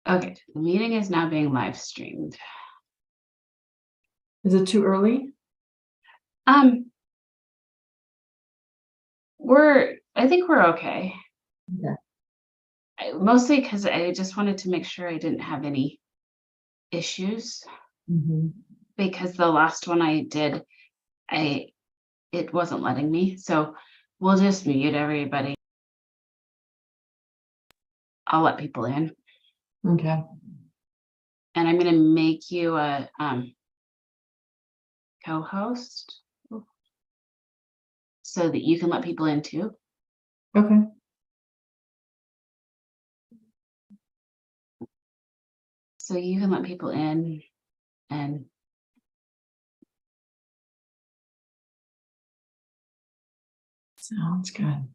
Okay, the meeting is now being live streamed. Is it too early? Um, I think we're okay. Okay. Mostly because I just wanted to make sure I didn't have any issues Mhm. because the last one I did, it wasn't letting me. So we'll just mute everybody. I'll let people in, Okay. and I'm gonna make you a co-host so that you can let people in too. Okay. So you can let people in and Sounds good.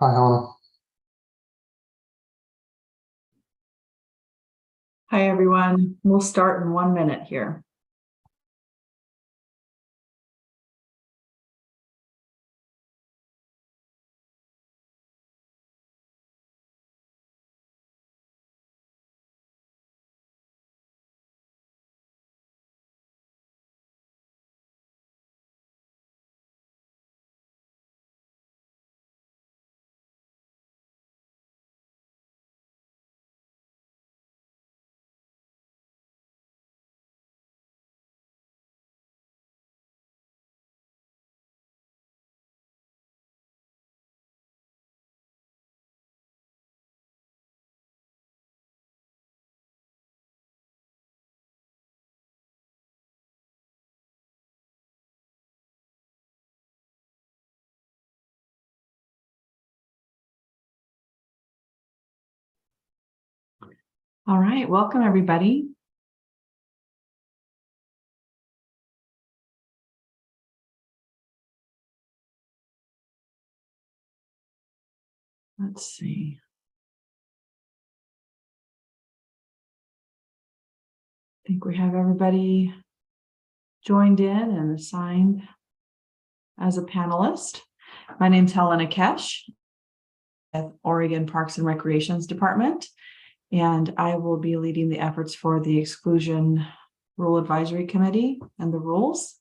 Hi, Helena. Hi, everyone. We'll start in 1 minute here. All right, welcome everybody. Let's see. I think we have everybody joined in and assigned as a panelist. My name's Helena Kesh at Oregon Parks and Recreations Department, and I will be leading the efforts for the Exclusion Rule Advisory Committee and the rules.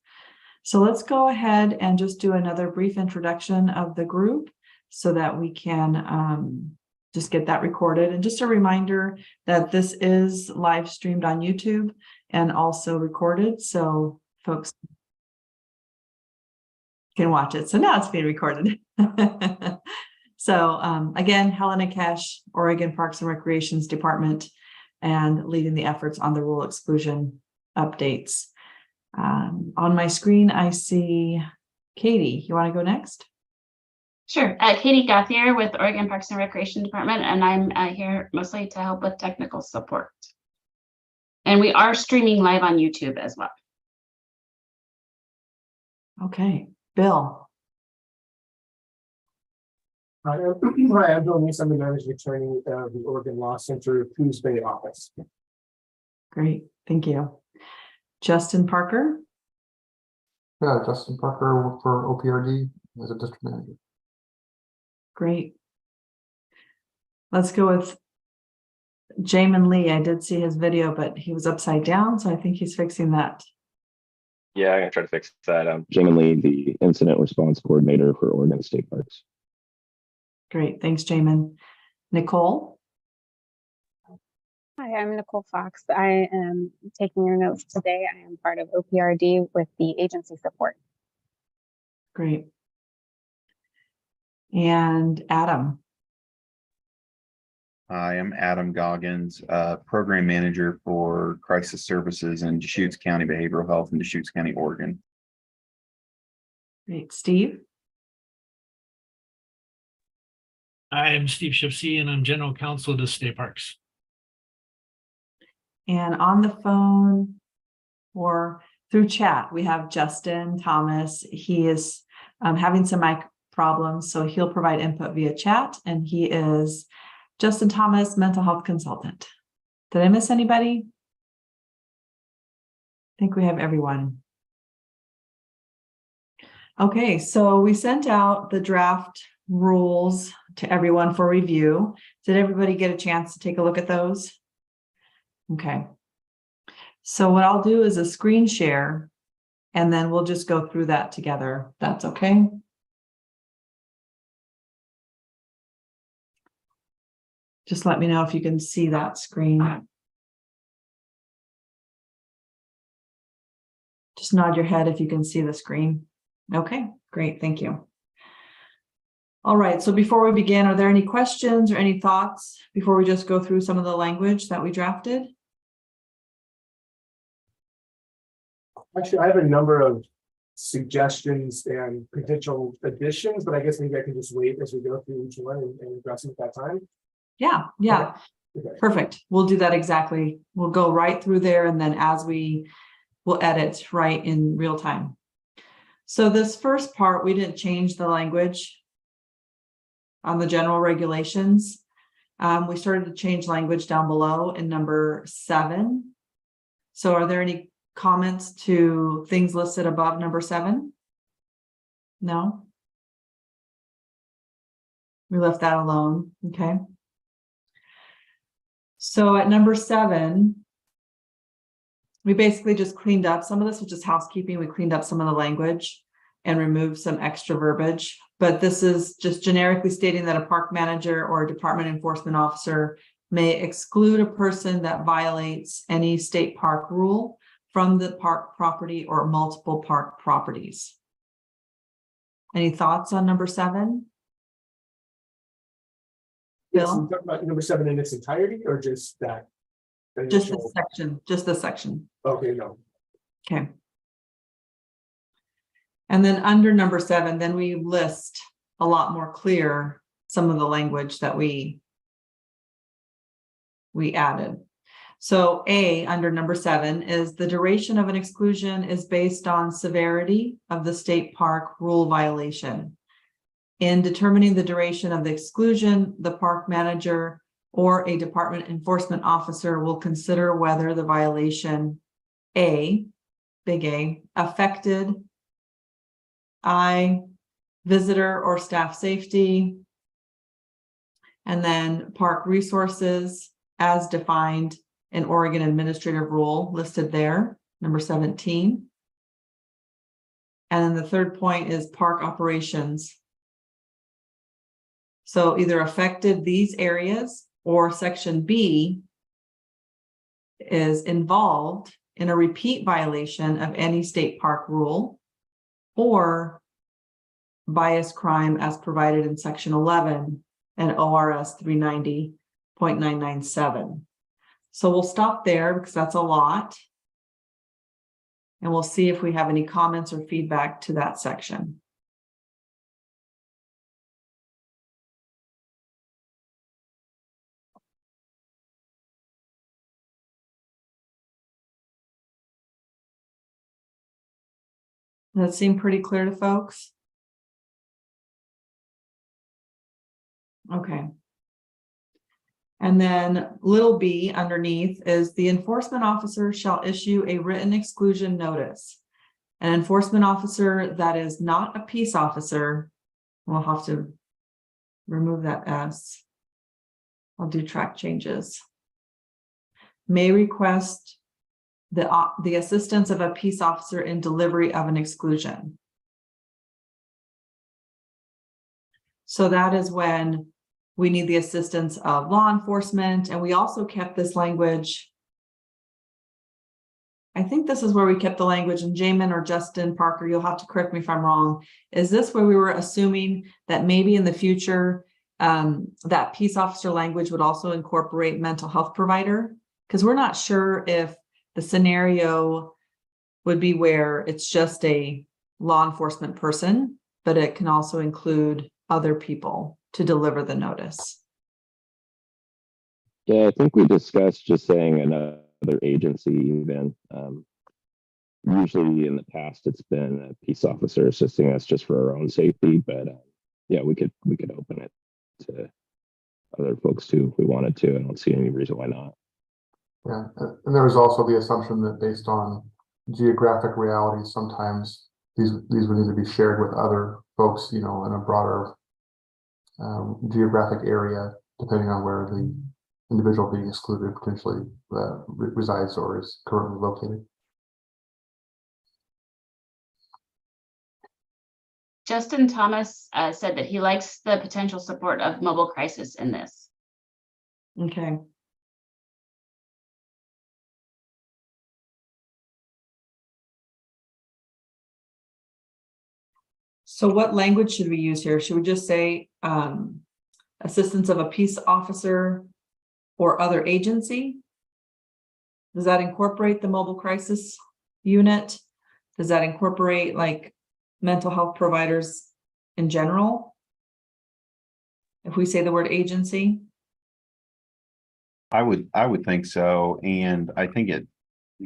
So let's go ahead and just do another brief introduction of the group so that we can just get that recorded. And just a reminder that this is live streamed on YouTube and also recorded, so folks can watch it. So now it's being recorded. So again, Helena Kesh, Oregon Parks and Recreations Department, and leading the efforts on the rule exclusion updates. On my screen, I see Katie. You want to go next? Sure. Katie Gauthier with Oregon Parks and Recreation Department, and I'm here mostly to help with technical support. And we are streaming live on YouTube as well. Okay, Bill. Hi, I'm Bill Neese. I'm the managing attorney of the Oregon Law Center Coos Bay office. Great, thank you. Justin Parker. Yeah, Justin Parker for OPRD as a district manager. Great. Let's go with Jamin Lee. I did see his video, but he was upside down, so I think he's fixing that. Yeah, I'm gonna try to fix that. I'm Jamin Lee, the incident response coordinator for Oregon State Parks. Great, thanks, Jamin. Nicole. Hi, I'm Nicole Fox. I am taking your notes today. I am part of OPRD with the agency support. Great. And Adam. I am Adam Goggins, Program Manager for Crisis Services in Deschutes County Behavioral Health in Deschutes County, Oregon. Great. Steve. I'm Steve Shipsey, and I'm General Counsel of the State Parks. And on the phone or through chat, we have Justin Thomas. He is having some mic problems, so he'll provide input via chat, and he is Justin Thomas, mental health consultant. Did I miss anybody? I think we have everyone. Okay, so we sent out the draft rules to everyone for review. Did everybody get a chance to take a look at those? Okay. So what I'll do is a screen share, and then we'll just go through that together. That's okay. Just let me know if you can see that screen. Just nod your head if you can see the screen. Okay, great, thank you. All right, so before we begin, are there any questions or any thoughts before we just go through some of the language that we drafted? Actually, I have a number of suggestions and potential additions, but I guess maybe I can just wait as we go through each one and address them at that time. Yeah, Okay. perfect. We'll do that exactly. We'll go right through there, and then as we'll edit right in real time. So this first part, we didn't change the language. on the general regulations. We started to change language down below in number 7. So are there any comments to things listed above number 7? No? We left that alone, okay. So at number 7, we basically just cleaned up some of this, which is housekeeping. We cleaned up some of the language and removed some extra verbiage. But this is just generically stating that a park manager or a department enforcement officer may exclude a person that violates any state park rule from the park property or multiple park properties. Any thoughts on number 7? Yes, Bill? you talking about number 7 in its entirety or just that? the Just initial- this section, just this section. Okay, no. Okay. And then under number 7, then we list a lot more clear some of the language that we added. So A, under number 7, is the duration of an exclusion is based on severity of the state park rule violation. In determining the duration of the exclusion, the park manager or a department enforcement officer will consider whether the violation A, big A, affected I, visitor or staff safety, and then park resources as defined in Oregon Administrative Rule listed there, number 17. And then the third point is park operations. So either affected these areas or section B is involved in a repeat violation of any state park rule or bias crime as provided in section 11 and ORS 390.997. So we'll stop there because that's a lot. And we'll see if we have any comments or feedback to that section. Does that seem pretty clear to folks? Okay. And then little b underneath is the enforcement officer shall issue a written exclusion notice. An enforcement officer that is not a peace officer, we'll have to remove that S. I'll do track changes. May request the assistance of a peace officer in delivery of an exclusion. So that is when we need the assistance of law enforcement, and we also kept this language. I think this is where we kept the language, and Jamin or Justin Parker, you'll have to correct me if I'm wrong. Is this where we were assuming that maybe in the future that peace officer language would also incorporate mental health provider? Because we're not sure if the scenario would be where it's just a law enforcement person, but it can also include other people to deliver the notice. Yeah, I think we discussed just saying another agency even. Usually in the past, it's been a peace officer assisting us just for our own safety, but yeah, we could open it to other folks too if we wanted to. I don't see any reason why not. Yeah, and there was also the assumption that based on geographic realities, sometimes these would need to be shared with other folks, you know, in a broader geographic area, depending on where the individual being excluded potentially resides or is currently located. Justin Thomas said that he likes the potential support of mobile crisis in this. Okay. So what language should we use here? Should we just say assistance of a peace officer or other agency? Does that incorporate the mobile crisis unit? Does that incorporate like mental health providers in general? If we say the word agency? I would think so, and I think it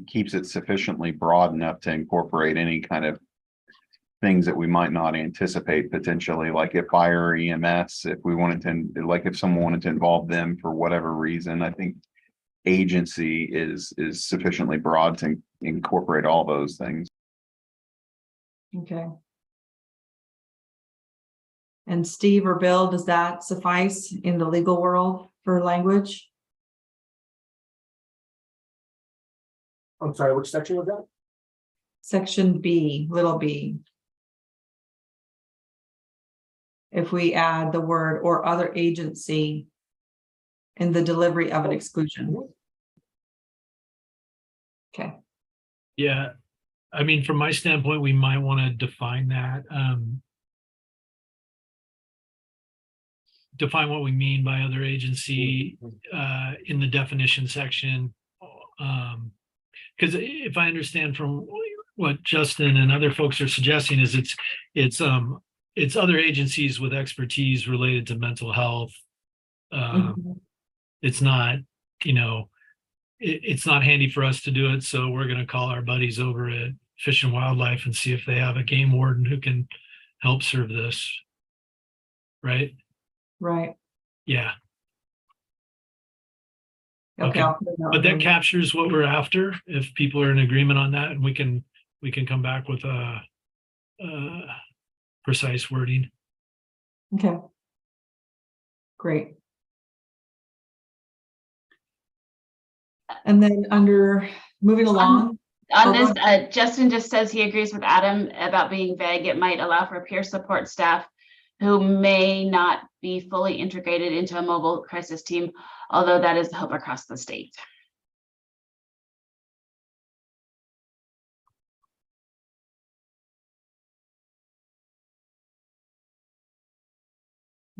keeps it sufficiently broad enough to incorporate any kind of things that we might not anticipate potentially, like if fire or EMS, if we wanted to, like if someone wanted to involve them for whatever reason, I think agency is sufficiently broad to incorporate all those things. Okay. And Steve or Bill, does that suffice in the legal world for language? I'm sorry, which section was that? Section B, little b. If we add the word or other agency in the delivery of an exclusion. Okay. Yeah, I mean, from my standpoint, we might want to define that. Define what we mean by other agency in the definition section. Because if I understand from what Justin and other folks are suggesting is it's other agencies with expertise related to mental health. It's not, you know, it's not handy for us to do it, so we're going to call our buddies over at Fish and Wildlife and see if they have a game warden who can help serve this. Right? Right. Yeah. Okay. Okay. But that captures what we're after. If people are in agreement on that, and we can come back with a precise wording. Okay. Great. And then under moving along. On this, Justin just says he agrees with Adam about being vague. It might allow for peer support staff who may not be fully integrated into a mobile crisis team, although that is the hope across the state.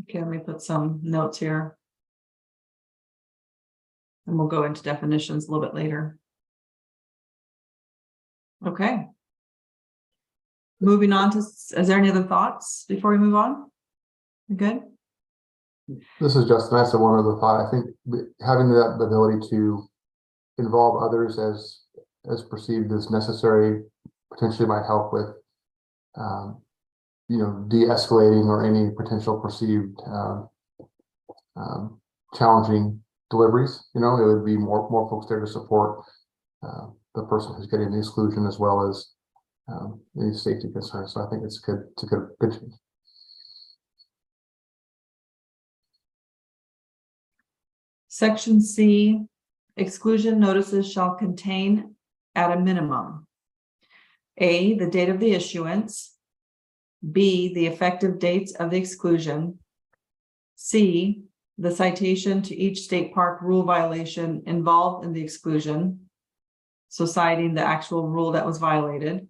Okay, let me put some notes here. And we'll go into definitions a little bit later. Okay. Moving on to, is there any other thoughts before we move on? You good? This is Justin. I said one other thought. I think having that ability to involve others as perceived as necessary potentially might help with, you know, de-escalating or any potential perceived challenging deliveries. You know, it would be more folks there to support the person who's getting the exclusion as well as any safety concerns. So I think it's good. It's a good change. Section C, exclusion notices shall contain at a minimum A, the date of the issuance, B, the effective dates of the exclusion, C, the citation to each state park rule violation involved in the exclusion, so citing the actual rule that was violated,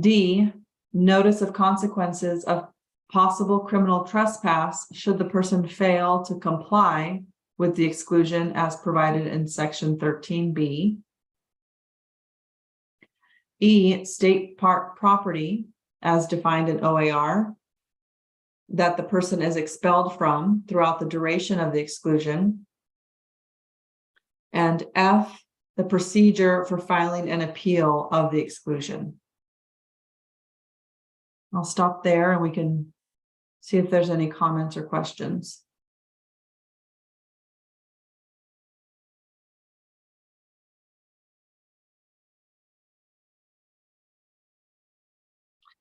D, notice of consequences of possible criminal trespass should the person fail to comply with the exclusion as provided in section 13B. E, state park property as defined in OAR that the person is expelled from throughout the duration of the exclusion. And F, the procedure for filing an appeal of the exclusion. I'll stop there and we can see if there's any comments or questions.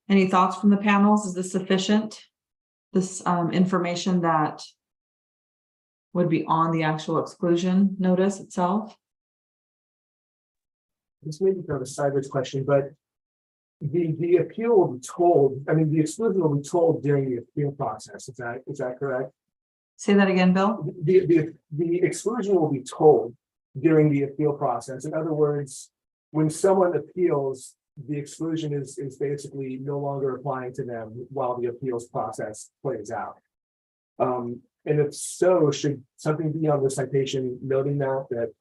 Any thoughts from the panels? Is this sufficient? This information that would be on the actual exclusion notice itself? This may be kind of a sideways question, but the appeal will be told, I mean, the exclusion will be told during the appeal process. Is that correct? Say that again, Bill. The exclusion will be told during the appeal process. In other words, when someone appeals, the exclusion is basically no longer applying to them while the appeals process plays out. And if so, should something be on the citation noting that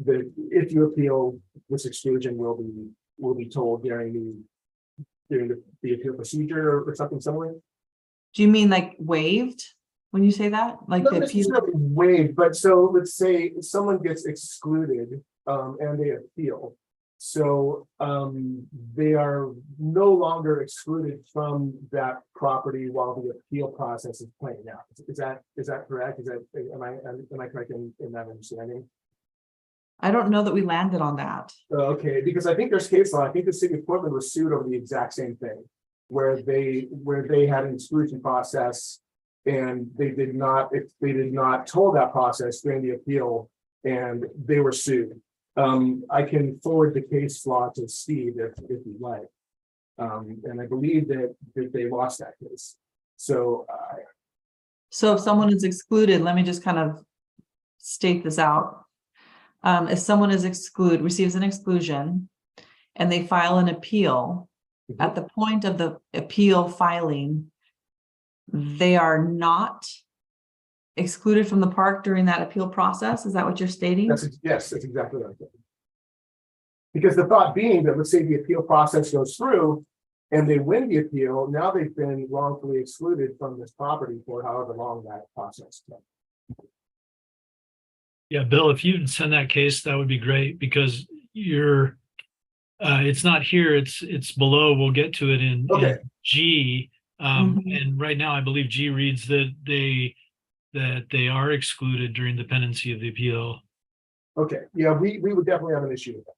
if you appeal, this exclusion will be told during the appeal procedure or something similar? Do you mean like waived when you say that? Like Not the appeal? necessarily waived, but so let's say someone gets excluded and they appeal. So they are no longer excluded from that property while the appeal process is playing out. Is that correct? Am I correct in that understanding? I don't know that we landed on that. Okay, because I think there's case law. I think the city of Portland was sued over the exact same thing, where they had an exclusion process and they did not toll that process during the appeal, and they were sued. I can forward the case law to Steve if you'd like. And I believe that they lost that case. So So if someone is excluded, let me just kind of state this out. If someone is receives an exclusion and they file an appeal, at the point of the appeal filing, they are not excluded from the park during that appeal process. Is that what you're stating? yes, that's exactly what I'm saying. Because the thought being that, let's say the appeal process goes through and they win the appeal, now they've been wrongfully excluded from this property for however long that process took. Yeah, Bill, if you'd send that case, that would be great, because it's not here, it's below. We'll get to it in G. And right now, I believe G reads that they are excluded during the pendency of the appeal. Okay, yeah, we would definitely have an issue with that.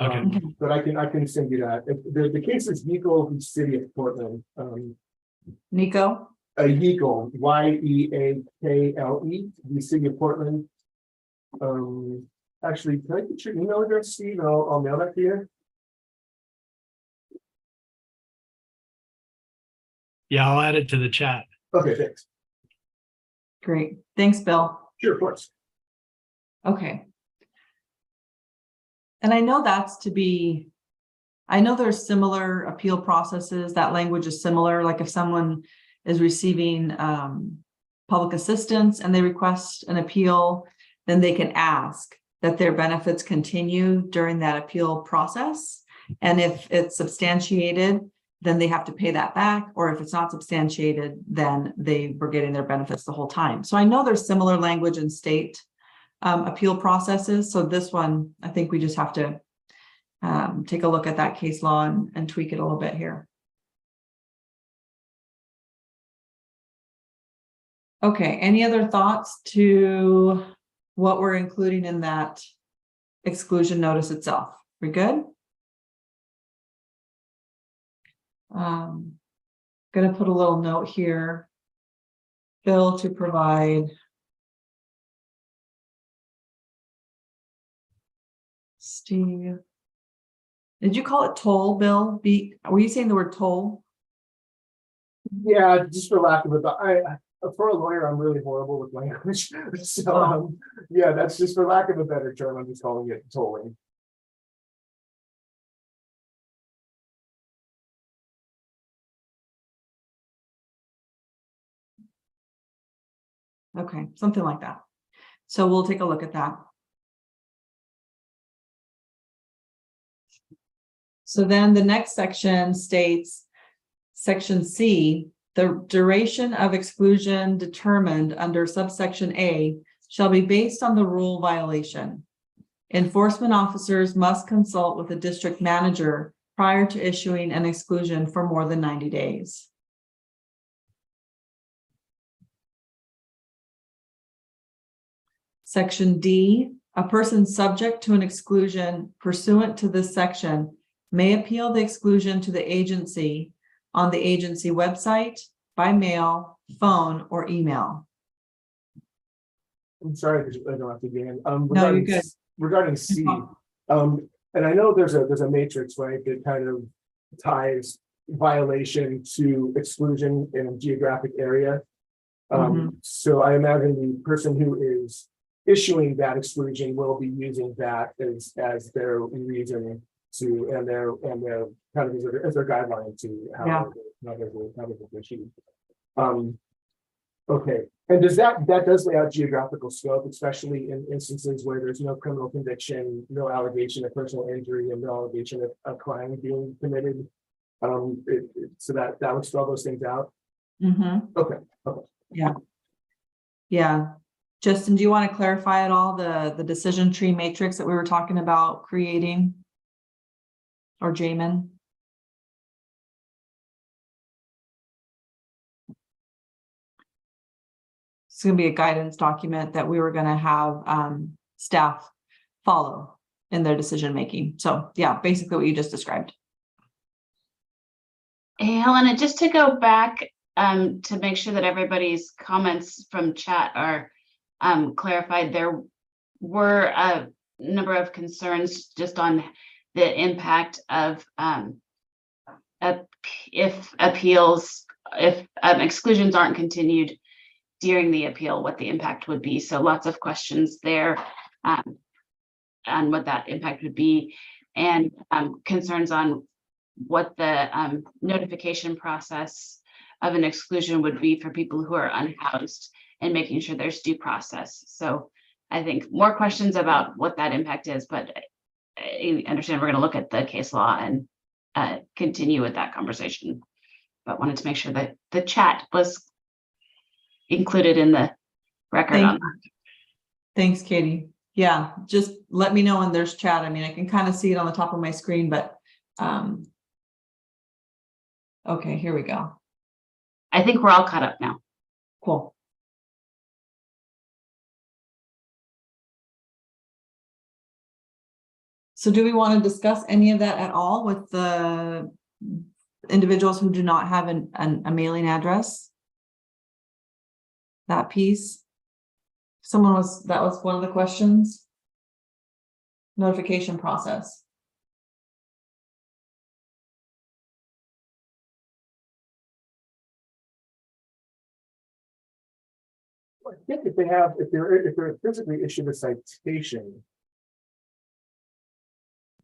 Okay. But I can send you that. The case is Yeakle v. City of Portland. Nico? Yeakle, YEAKLE, the City of Portland. Actually, can I get your email address, Steve? And I'll mail that to you. Yeah, I'll add it to the chat. Okay, thanks. Great. Thanks, Bill. Sure, of course. Okay. And I know I know there's similar appeal processes. That language is similar. Like if someone is receiving public assistance and they request an appeal, then they can ask that their benefits continue during that appeal process. And if it's substantiated, then they have to pay that back. Or if it's not substantiated, then they were getting their benefits the whole time. So I know there's similar language in state appeal processes. So this one, I think we just have to take a look at that case law and tweak it a little bit here. Okay, any other thoughts to what we're including in that exclusion notice itself? We good? Gonna put a little note here. Bill to provide Steve. Did you call it toll, Bill? Were you saying the word toll? Yeah, just for lack of for a lawyer, I'm really horrible with language. So yeah, that's just for lack of a better term. I'm just calling it tolling. Okay, something like that. So we'll take a look at that. So then the next section states, section C, the duration of exclusion determined under subsection A shall be based on the rule violation. Enforcement officers must consult with the district manager prior to issuing an exclusion for more than 90 days. Section D, a person subject to an exclusion pursuant to this section may appeal the exclusion to the agency on the agency website, by mail, phone, or email. I'm sorry, I don't have to get in. No, you're good. Regarding C, and I know there's a matrix, right, that kind of ties violation to exclusion in a geographic area. So I imagine the person who is issuing that exclusion will be using that as their reason to, and their kind of as their guideline to how they're issued. Okay, and does that does lay out geographical scope, especially in instances where there's no criminal conviction, no allegation of personal injury, and no allegation of a crime being committed. So that would spell those things out. Okay. Yeah. Justin, do you want to clarify at all the decision tree matrix that we were talking about creating? or Jamin? It's gonna be a guidance document that we were gonna have staff follow in their decision making. So yeah, basically what you just described. Hey, Helena, just to go back to make sure that everybody's comments from chat are clarified, there were a number of concerns just on the impact of if exclusions aren't continued during the appeal, what the impact would be. So lots of questions there on what that impact would be, and concerns on what the notification process of an exclusion would be for people who are unhoused, and making sure there's due process. So I think more questions about what that impact is, but I understand we're going to look at the case law and continue with that conversation, but wanted to make sure that the chat was included in the record on that. Thanks, Katie. Yeah, just let me know when there's chat. I mean, I can kind of see it on the top of my screen, but okay, here we go. I think we're all caught up now. Cool. So do we want to discuss any of that at all with the individuals who do not have a mailing address? That piece? That was one of the questions. Notification process. I think if they're physically issued a citation,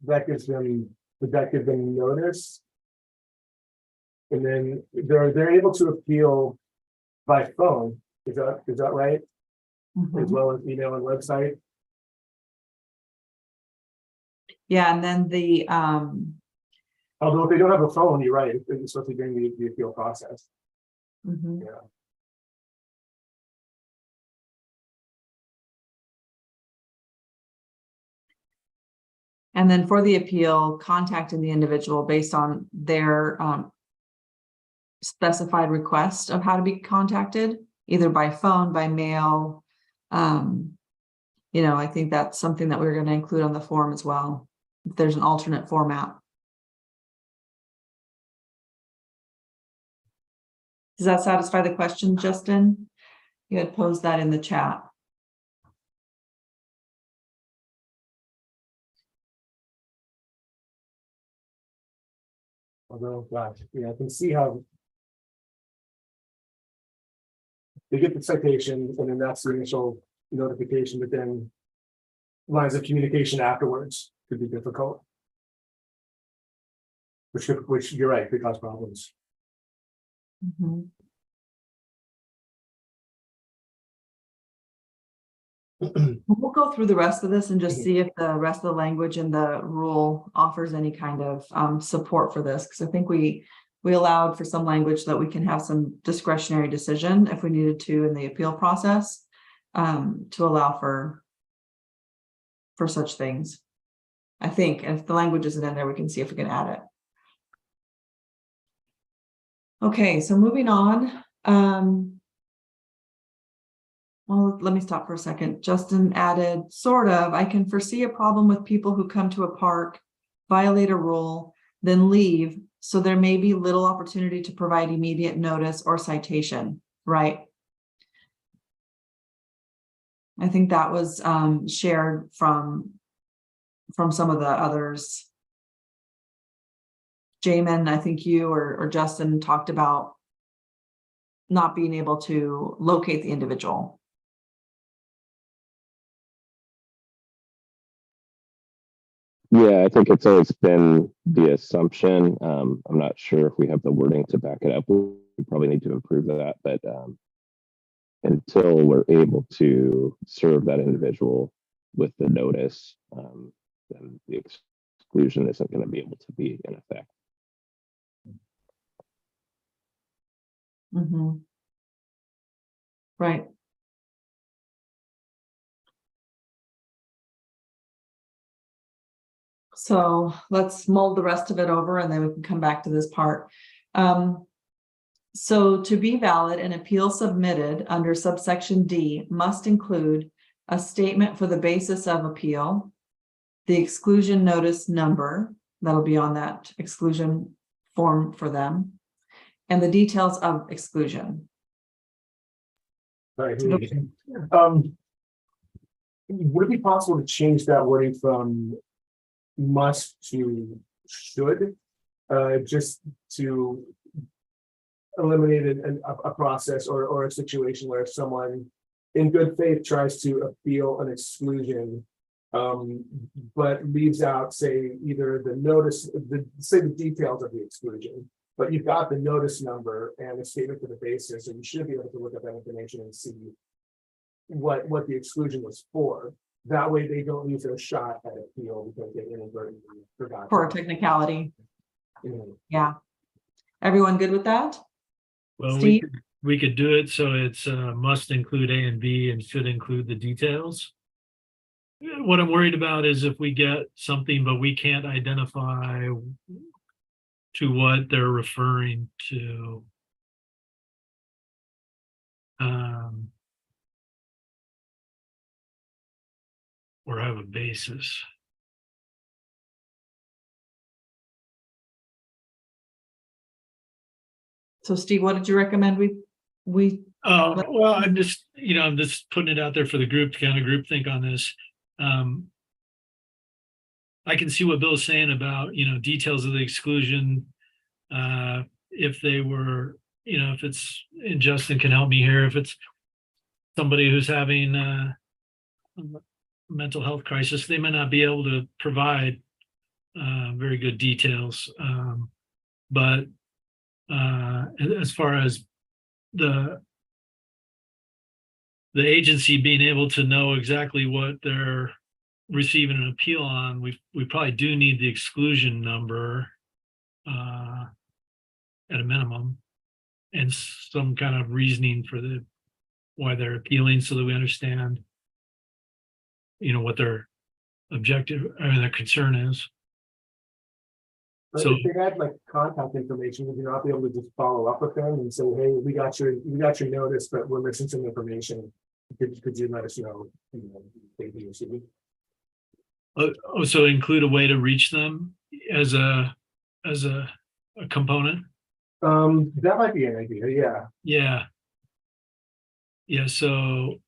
that gives them, would that give them notice? And then they're able to appeal by phone. Is that right? As well as email and website. Yeah, and then the Although if they don't have a phone, you're right, it's supposed to be during the appeal process. mhm. Yeah. And then for the appeal, contacting the individual based on their specified request of how to be contacted, either by phone, by mail. I think that's something that we're going to include on the form as well, if there's an alternate format. Does that satisfy the question, Justin? You had posed that in the chat. Although, gosh, I can see how they get the citation and then that's the initial notification, but then lines of communication afterwards could be difficult. Which you're right, could cause problems. Mhm. We'll go through the rest of this and just see if the rest of the language in the rule offers any kind of support for this, because I think we allowed for some language that we can have some discretionary decision if we needed to in the appeal process, to allow for such things. I think if the language isn't in there, we can see if we can add it. Okay, so moving on. Well, let me stop for a second. Justin added, sort of, I can foresee a problem with people who come to a park, violate a rule, then leave. So there may be little opportunity to provide immediate notice or citation, right? I think that was shared from some of the others. Jamin, I think you or Justin talked about not being able to locate the individual. Yeah, I think it's always been the assumption. I'm not sure if we have the wording to back it up. We probably need to improve that, but until we're able to serve that individual with the notice, then the exclusion isn't going to be able to be in effect. Mm-hmm. Right. So let's mold the rest of it over and then we can come back to this part. So to be valid, an appeal submitted under subsection D must include a statement for the basis of appeal, the exclusion notice number, that'll be on that exclusion form for them, and the details of exclusion. Right. Would it be possible to change that wording from must to should, just to eliminate a process or a situation where situation in good faith tries to appeal an exclusion, but leaves out, say, either the notice, the details of the exclusion, but you've got the notice number and a statement for the basis, and you should be able to look at that information and see what the exclusion was for. That way they don't lose their shot at appeal because they inadvertently forgot. For a technicality. Mhm. Yeah. Everyone good with that? Well, Steve? we could do it so it's must include A and B and should include the details. What I'm worried about is if we get something, but we can't identify to what they're referring to. Or have a basis. So Steve, what did you recommend we Well, I'm just, I'm just putting it out there for the group to kind of group think on this. I can see what Bill's saying about, details of the exclusion. If they were, if it's, and Justin can help me here, if it's somebody who's having a mental health crisis, they may not be able to provide very good details. But as far as the agency being able to know exactly what they're receiving an appeal on, we probably do need the exclusion number at a minimum, and some kind of reasoning for why they're appealing, so that we understand, what their objective, their concern is. But So- if they had like contact information, would you not be able to just follow up with them and say, hey, we got your notice, but we're missing some information. Could you let us know? So include a way to reach them as a component. That might be an idea, yeah. Yeah. So.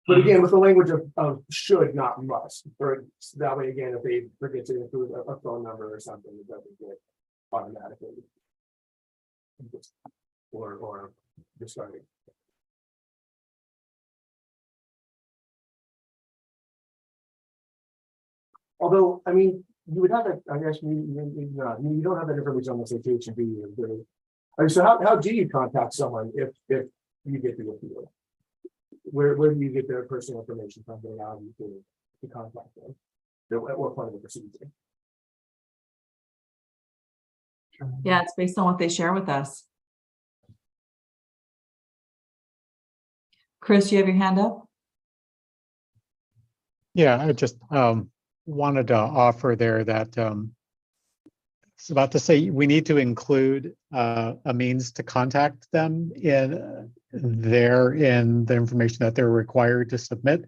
But again, with the language of should, not must, or that way, again, if they forget to include a phone number or something, it doesn't get automatically. Or discarded. Although, I mean, you would have that, I guess, you don't have that information on the citation, do you? I mean, so how do you contact someone if you get the appeal? Where do you get their personal information from that allow you to contact them? At what point of the procedure? Yeah, it's based on what they share with us. Chris, you have your hand up? Yeah, I just wanted to offer there that it's about to say we need to include a means to contact them in the information that they're required to submit.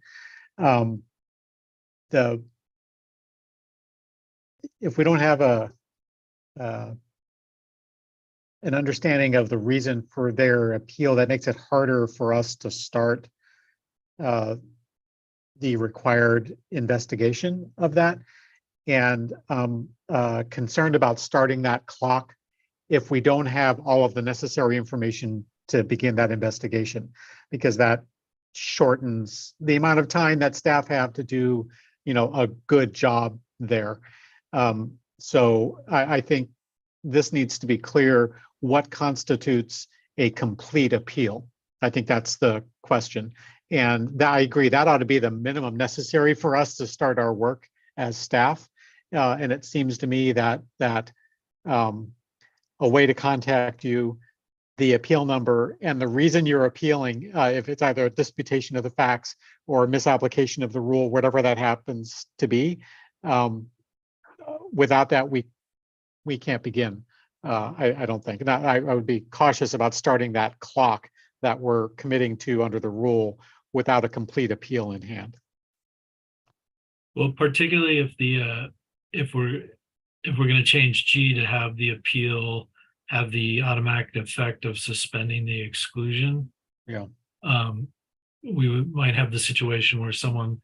If we don't have an understanding of the reason for their appeal, that makes it harder for us to start the required investigation of that. And concerned about starting that clock if we don't have all of the necessary information to begin that investigation, because that shortens the amount of time that staff have to do, a good job there. So I think this needs to be clear what constitutes a complete appeal. I think that's the question. And I agree, that ought to be the minimum necessary for us to start our work as staff. And it seems to me that a way to contact you, the appeal number, and the reason you're appealing, if it's either a disputation of the facts or a misapplication of the rule, whatever that happens to be, without that, we can't begin. I don't think. And I would be cautious about starting that clock that we're committing to under the rule without a complete appeal in hand. Well, particularly if the, if we're going to change G to have the appeal have the automatic effect of suspending the exclusion. Yeah. Might have the situation where someone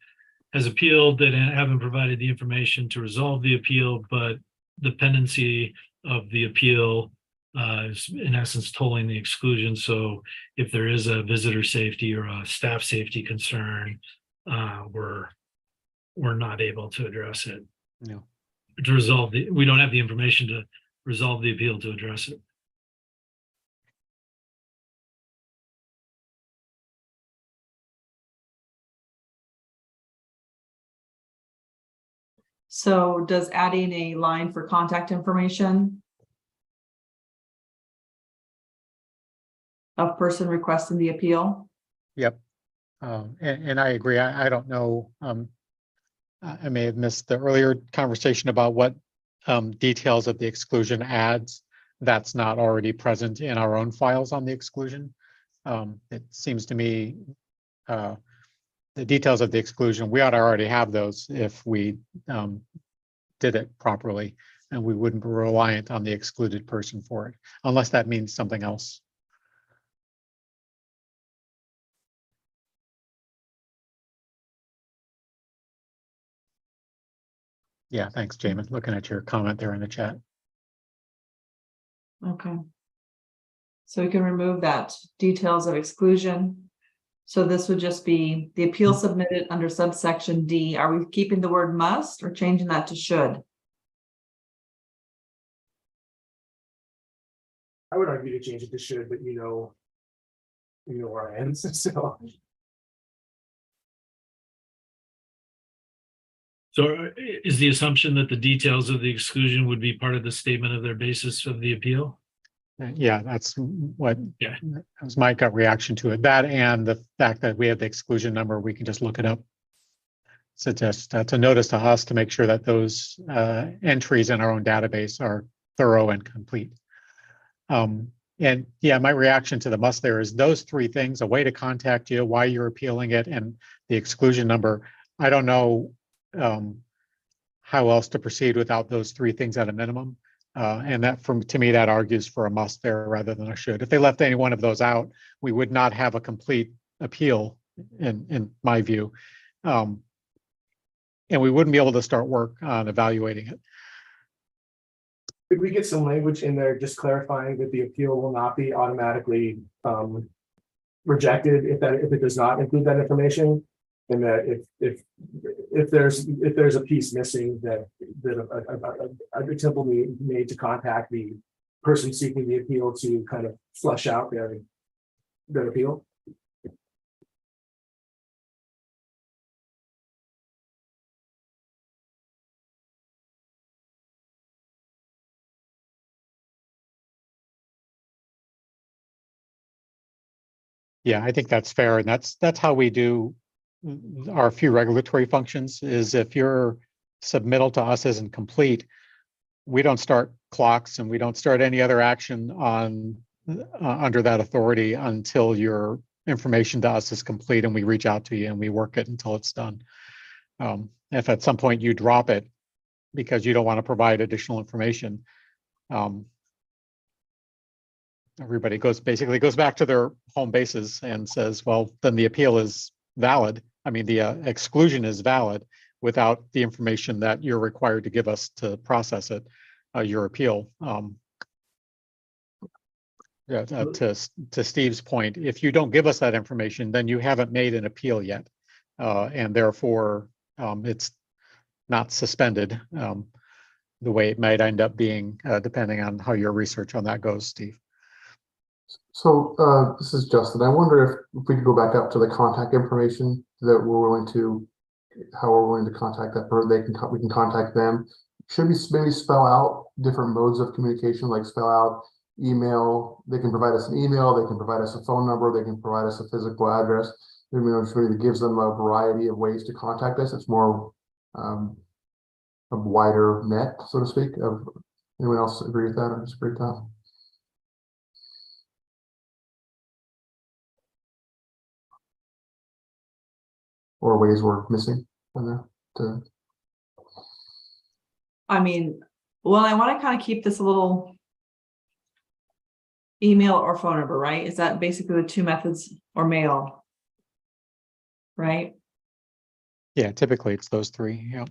has appealed that haven't provided the information to resolve the appeal, but the pendency of the appeal is in essence tolling the exclusion. So if there is a visitor safety or a staff safety concern, we're not able to address it. No. To resolve we don't have the information to resolve the appeal to address it. So does adding a line for contact information of person requesting the appeal? Yep. And I agree. I don't know. I may have missed the earlier conversation about what details of the exclusion adds that's not already present in our own files on the exclusion. It seems to me the details of the exclusion, we ought to already have those if we did it properly, and we wouldn't be reliant on the excluded person for it, unless that means something else. Yeah, thanks, Jamin. Looking at your comment there in the chat. Okay. So we can remove that details of exclusion. So this would just be the appeal submitted under subsection D. Are we keeping the word must or changing that to should? I would argue to change it to should, but you know where I am, so. So is the assumption that the details of the exclusion would be part of the statement of their basis of the appeal? Yeah, that's what Yeah. was my gut reaction to it. That and the fact that we have the exclusion number, we can just look it up. So just that's a notice to us to make sure that those entries in our own database are thorough and complete. And yeah, my reaction to the must there is those three things: a way to contact you, why you're appealing it, and the exclusion number. I don't know how else to proceed without those three things at a minimum. And that, to me, that argues for a must there rather than a should. If they left any one of those out, we would not have a complete appeal, in my view. And we wouldn't be able to start work on evaluating it. Could we get some language in there just clarifying that the appeal will not be automatically rejected if it does not include that information? And that if there's a piece missing, that an attempt will be made to contact the person seeking the appeal to kind of flesh out their appeal. Yeah, I think that's fair, and that's how we do our few regulatory functions. Is if your submittal to us isn't complete, we don't start clocks and we don't start any other action on under that authority until your information to us is complete, and we reach out to you and we work it until it's done. If at some point you drop it because you don't want to provide additional information, everybody basically goes back to their home bases and says, well, then the appeal is valid. I mean, the exclusion is valid without the information that you're required to give us to process it, your appeal. Yeah, to Steve's point, if you don't give us that information, then you haven't made an appeal yet. And therefore, it's not suspended the way it might end up being, depending on how your research on that goes, Steve. So this is Justin. I wonder if we could go back up to the contact information that we're willing to, how we're willing to contact that person. We can contact them. Should we maybe spell out different modes of communication, like spell out email? They can provide us an email. They can provide us a phone number. They can provide us a physical address. Just maybe gives them a variety of ways to contact us. It's more a wider net, so to speak, of, anyone else agree with that or disagree with that? Or ways we're missing on there to, I mean, well, I want to kind of keep this a little email or phone number, right? Is that basically the two methods, or mail? Right? Yeah, typically it's those three. Yeah.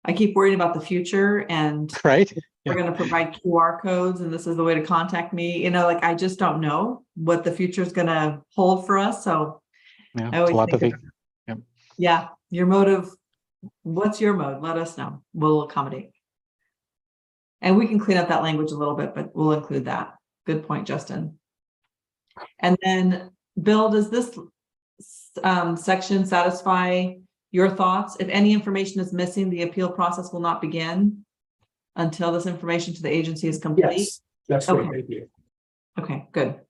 I keep worrying about the future, and Right. we're going to provide QR codes and this is the way to contact me. You know, like, I just don't know what the future is going to hold for us. So Yeah. I always think Telepathy. of, yeah, your motive. What's your mode? Let us know. We'll accommodate. And we can clean up that language a little bit, but we'll include that. Good point, Justin. And then, Bill, does this section satisfy your thoughts? If any information is missing, the appeal process will not begin until this information to the agency is complete? Yes, that's great, Okay. thank you. Okay, good.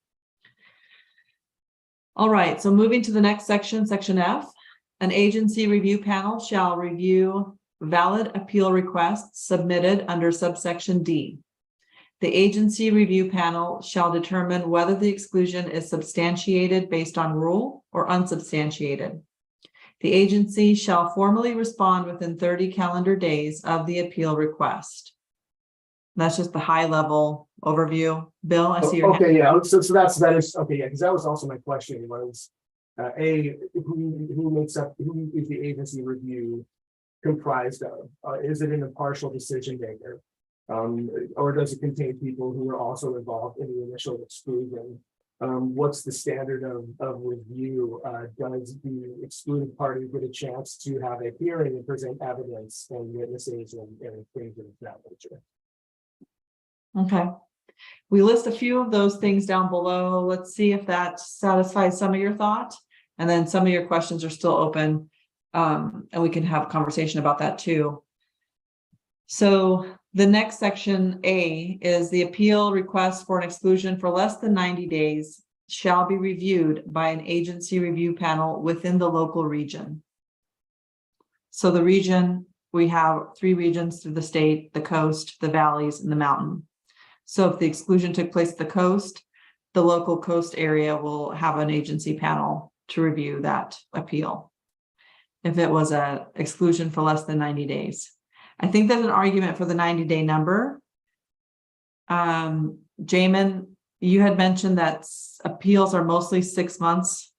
All right, so moving to the next section, section F. An agency review panel shall review valid appeal requests submitted under subsection D. The agency review panel shall determine whether the exclusion is substantiated based on rule or unsubstantiated. The agency shall formally respond within 30 calendar days of the appeal request. That's just the high level overview. Bill, I see your hand. Okay, yeah, so that is, okay, yeah, because that was also my question was, who makes up, who is the agency review comprised of? Is it an impartial decision maker? Or does it contain people who are also involved in the initial exclusion? What's the standard of review? Does the excluded party get a chance to have a hearing and present evidence and witnesses and things of that nature? Okay. We list a few of those things down below. Let's see if that satisfies some of your thought. And then some of your questions are still open. And we can have a conversation about that too. So the next section A is the appeal request for an exclusion for less than 90 days shall be reviewed by an agency review panel within the local region. So the region, we have 3 regions through the state: the coast, the valleys, and the mountain. So if the exclusion took place at the coast, the local coast area will have an agency panel to review that appeal. If it was an exclusion for less than 90 days. I think there's an argument for the 90-day number. Jamin, you had mentioned that appeals are mostly 6 months.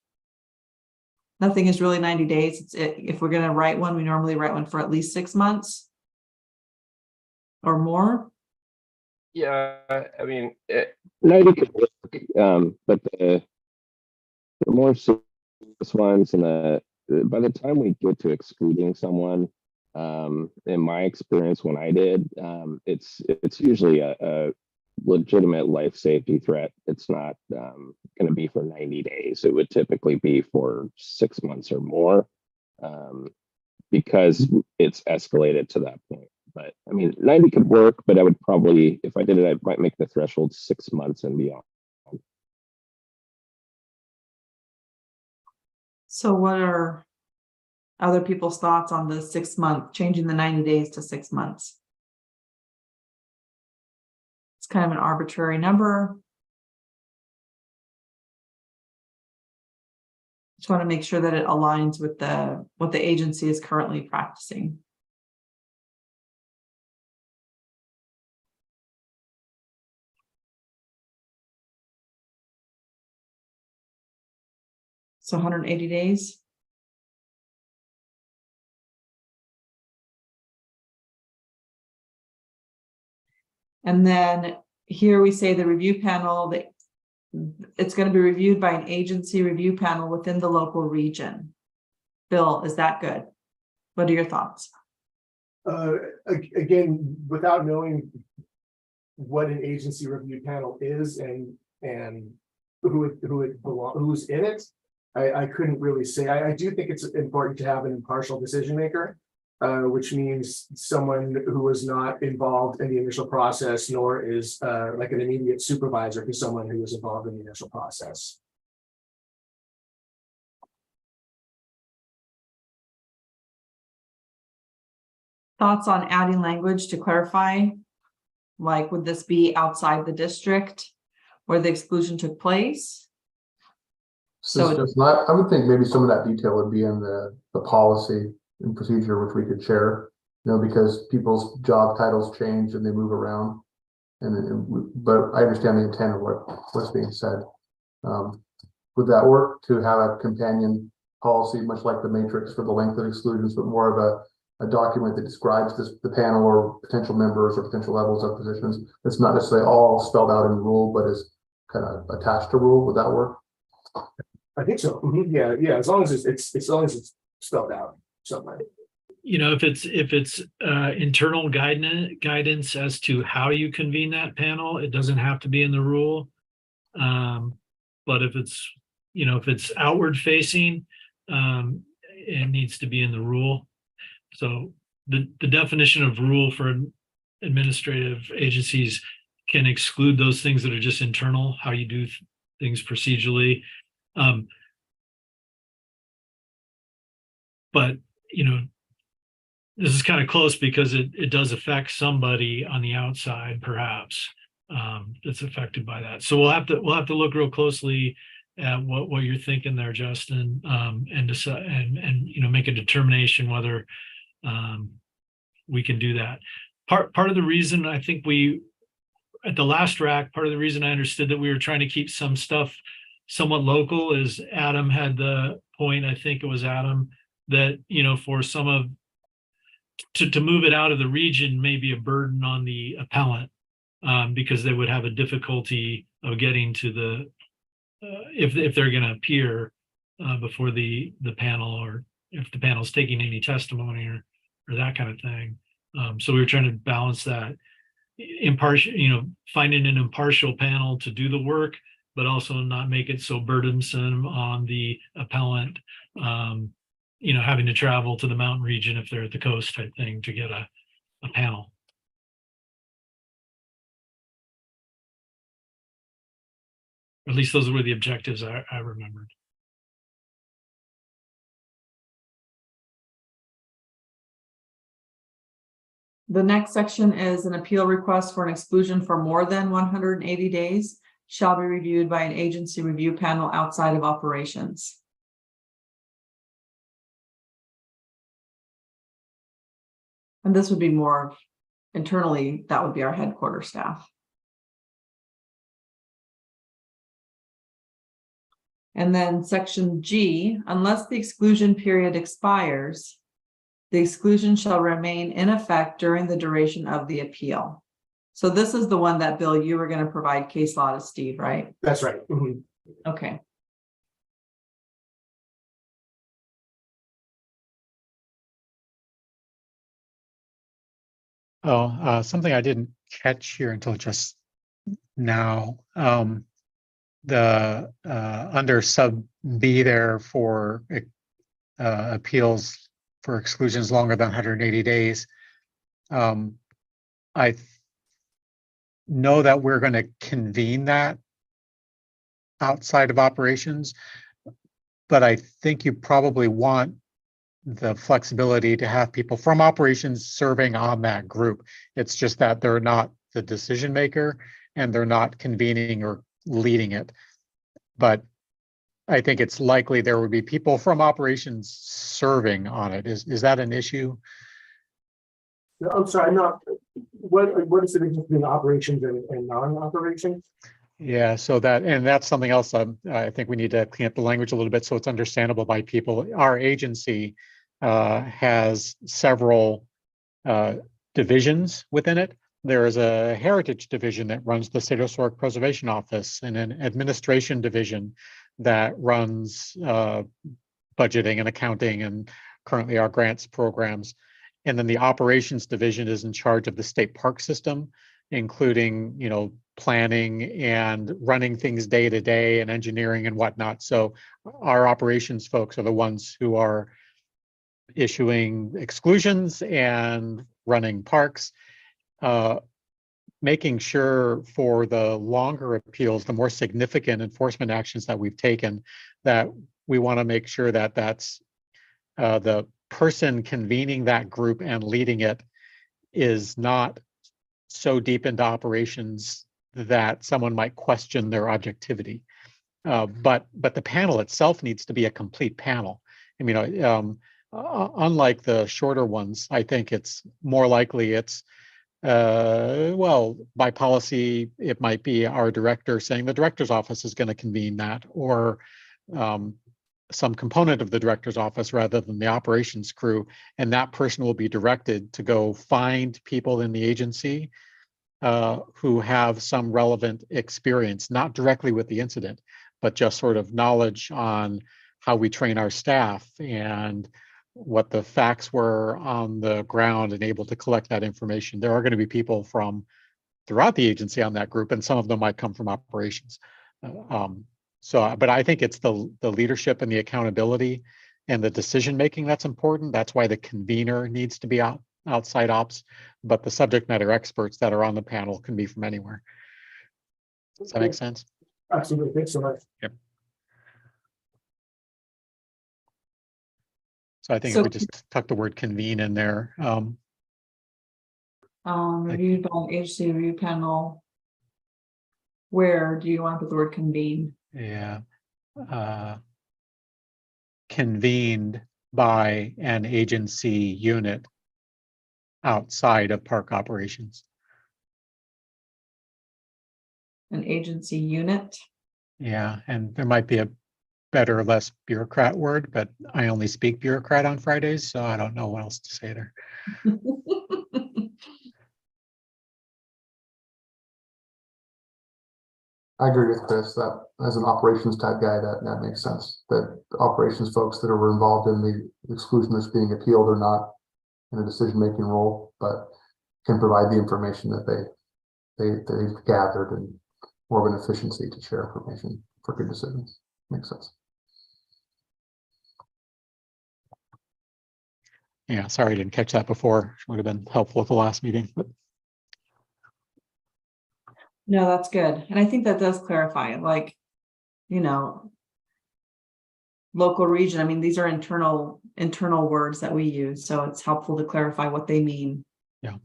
Nothing is really 90 days. If we're going to write one, we normally write one for at least 6 months or more. Yeah, I mean, 90 could work, but the more serious ones, and by the time we get to excluding someone, in my experience when I did, it's usually a legitimate life safety threat. It's not going to be for 90 days. It would typically be for 6 months or more, because it's escalated to that point. But I mean, 90 could work, but I would probably, if I did it, I might make the threshold 6 months and beyond. So what are other people's thoughts on the 6 month, changing the 90 days to 6 months? It's kind of an arbitrary number. Just want to make sure that it aligns with what the agency is currently practicing. So 180 days. And then here we say the review panel, that it's going to be reviewed by an agency review panel within the local region. Bill, is that good? What are your thoughts? Again, without knowing what an agency review panel is and who's in it, I couldn't really say. I do think it's important to have an impartial decision maker, which means someone who is not involved in the initial process, nor is like an immediate supervisor to someone who is involved in the initial process. thoughts on adding language to clarify? Like, would this be outside the district where the exclusion took place? So it's just not, I would think maybe some of that detail would be in the policy and procedure, which we could share, because people's job titles change and they move around. But I understand the intent of what's being said. Would that work to have a companion policy, much like the matrix for the length of exclusions, but more of a document that describes the panel or potential members or potential levels of positions? It's not necessarily all spelled out in the rule, but is kind of attached to rule. Would that work? I think so. Yeah. As long as it's spelled out somewhere. If it's internal guidance as to how you convene that panel, it doesn't have to be in the rule. But if it's outward facing, it needs to be in the rule. So the definition of rule for administrative agencies can exclude those things that are just internal, how you do things procedurally. But this is kind of close because it does affect somebody on the outside, perhaps, that's affected by that. So we'll have to look real closely at what you're thinking there, Justin, and decide and make a determination whether we can do that. Part of the reason I think at the last RAC, part of the reason I understood that we were trying to keep some stuff somewhat local is Adam had the point, I think it was Adam, that for some of to move it out of the region may be a burden on the appellant, because they would have a difficulty of getting to the if they're going to appear before the panel, or if the panel is taking any testimony or that kind of thing. So we were trying to balance that impartial, finding an impartial panel to do the work, but also not make it so burdensome on the appellant, having to travel to the mountain region if they're at the coast type thing to get a panel. At least those were the objectives I remembered. The next section is an appeal request for an exclusion for more than 180 days shall be reviewed by an agency review panel outside of operations. And this would be more internally, that would be our headquarters staff. And then section G, unless the exclusion period expires, the exclusion shall remain in effect during the duration of the appeal. So this is the one that, Bill, you were going to provide case law to Steve, right? That's right. Okay. Something I didn't catch here until just now. The under sub B there for appeals for exclusions longer than 180 days. I know that we're going to convene that outside of operations, but I think you probably want the flexibility to have people from operations serving on that group. It's just that they're not the decision maker and they're not convening or leading it. But I think it's likely there would be people from operations serving on it. Is that an issue? No, I'm sorry, what is the difference between operations and non-operations? Yeah, so that's something else I think we need to clean up the language a little bit so it's understandable by people. Our agency has several divisions within it. There is a heritage division that runs the State Historic Preservation Office, and an administration division that runs budgeting and accounting and currently our grants programs. And then the operations division is in charge of the state park system, including, planning and running things day to day and engineering and whatnot. So our operations folks are the ones who are issuing exclusions and running parks, making sure for the longer appeals, the more significant enforcement actions that we've taken, that we want to make sure that that's the person convening that group and leading it is not so deep into operations that someone might question their objectivity. But the panel itself needs to be a complete panel. I mean, unlike the shorter ones, I think it's more likely it's, well, by policy, it might be our director saying the director's office is going to convene that, or some component of the director's office rather than the operations crew. And that person will be directed to go find people in the agency who have some relevant experience, not directly with the incident, but just sort of knowledge on how we train our staff and what the facts were on the ground, and able to collect that information. There are going to be people from throughout the agency on that group, and some of them might come from operations. But I think it's the leadership and the accountability and the decision-making that's important. That's why the convener needs to be outside ops, but the subject matter experts that are on the panel can be from anywhere. Does that make sense? Absolutely. Thanks so much. Yep. So I think So- if we just tuck the word convene in there, Reviewed by an agency review panel. Where do you want to put the word convene? yeah, convened by an agency unit outside of park operations. An agency unit? Yeah, and there might be a better, less bureaucrat word, but I only speak bureaucrat on Fridays, so I don't know what else to say there. I agree with Chris that as an operations type guy, that makes sense. That the operations folks that are involved in the exclusion that's being appealed are not in a decision-making role, but can provide the information that they've gathered, and more of an efficiency to share information for good decisions. Makes sense. Yeah, sorry I didn't catch that before. Would have been helpful at the last meeting, but No, that's good. And I think that does clarify, like, you know, local region. I mean, these are internal words that we use, so it's helpful to clarify what they mean. Yeah.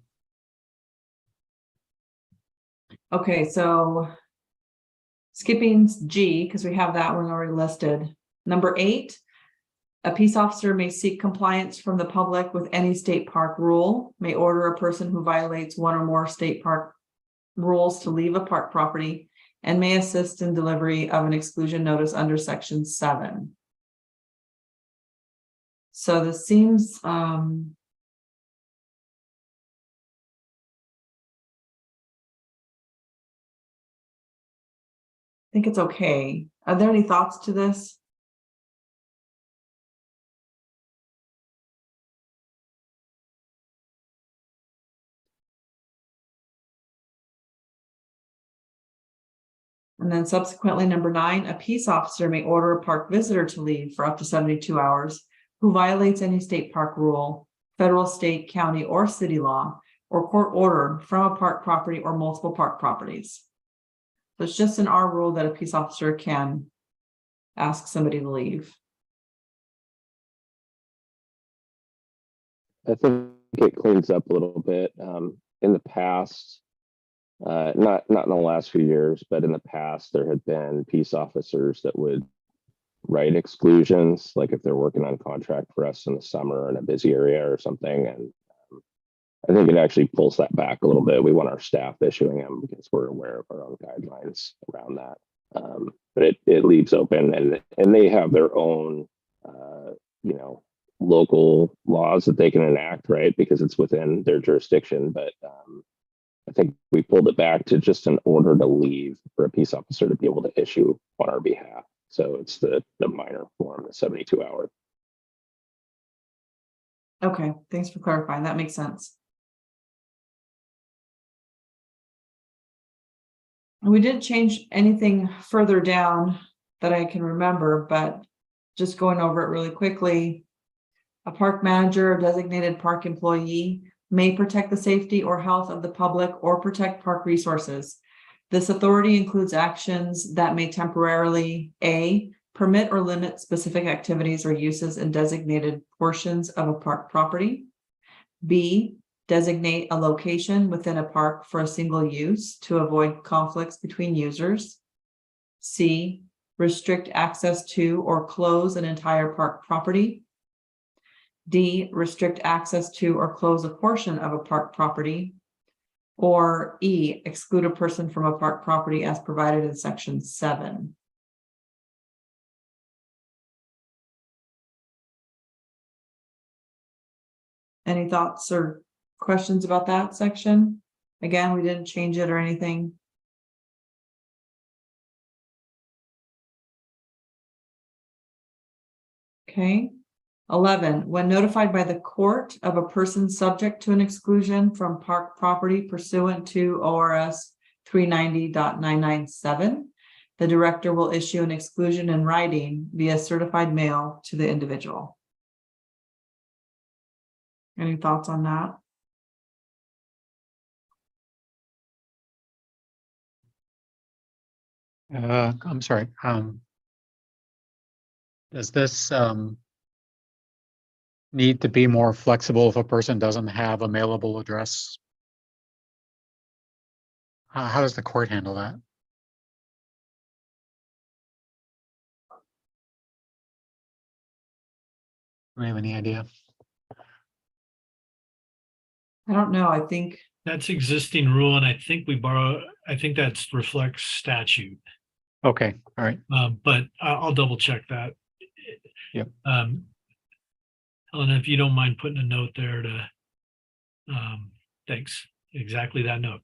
Okay, so skipping G, because we have that one already listed. Number 8, a peace officer may seek compliance from the public with any state park rule, may order a person who violates one or more state park rules to leave a park property, and may assist in delivery of an exclusion notice under section 7. So this seems I think it's okay. Are there any thoughts to this? And then subsequently, number 9, a peace officer may order a park visitor to leave for up to 72 hours who violates any state park rule, federal, state, county, or city law, or court order from a park property or multiple park properties. So it's just in our rule that a peace officer can ask somebody to leave. I think it cleans up a little bit. In the past, not in the last few years, but in the past, there had been peace officers that would write exclusions, like if they're working on contract for us in the summer in a busy area or something. And I think it actually pulls that back a little bit. We want our staff issuing them because we're aware of our own guidelines around that. But it leaves open, and they have their own, local laws that they can enact, right? Because it's within their jurisdiction. But I think we pulled it back to just an order to leave for a peace officer to be able to issue on our behalf. So it's the minor form, the 72 hour. Okay, thanks for clarifying. That makes sense. And we didn't change anything further down that I can remember, but just going over it really quickly. A park manager or designated park employee may protect the safety or health of the public or protect park resources. This authority includes actions that may temporarily A, permit or limit specific activities or uses in designated portions of a park property. B, designate a location within a park for a single use to avoid conflicts between users. C, restrict access to or close an entire park property. D, restrict access to or close a portion of a park property. Or E, exclude a person from a park property as provided in section 7. Any thoughts or questions about that section? Again, we didn't change it or anything. Okay. 11, when notified by the court of a person subject to an exclusion from park property pursuant to ORS 390.997, the director will issue an exclusion in writing via certified mail to the individual. Any thoughts on that? I'm sorry. Does this need to be more flexible if a person doesn't have a mailable address? How does the court handle that? Do we have any idea? I don't know. I think That's existing rule, and I think I think that reflects statute. Okay, all right. But I'll double check that. Yep. Helena, if you don't mind putting a note there to, thanks, exactly that note.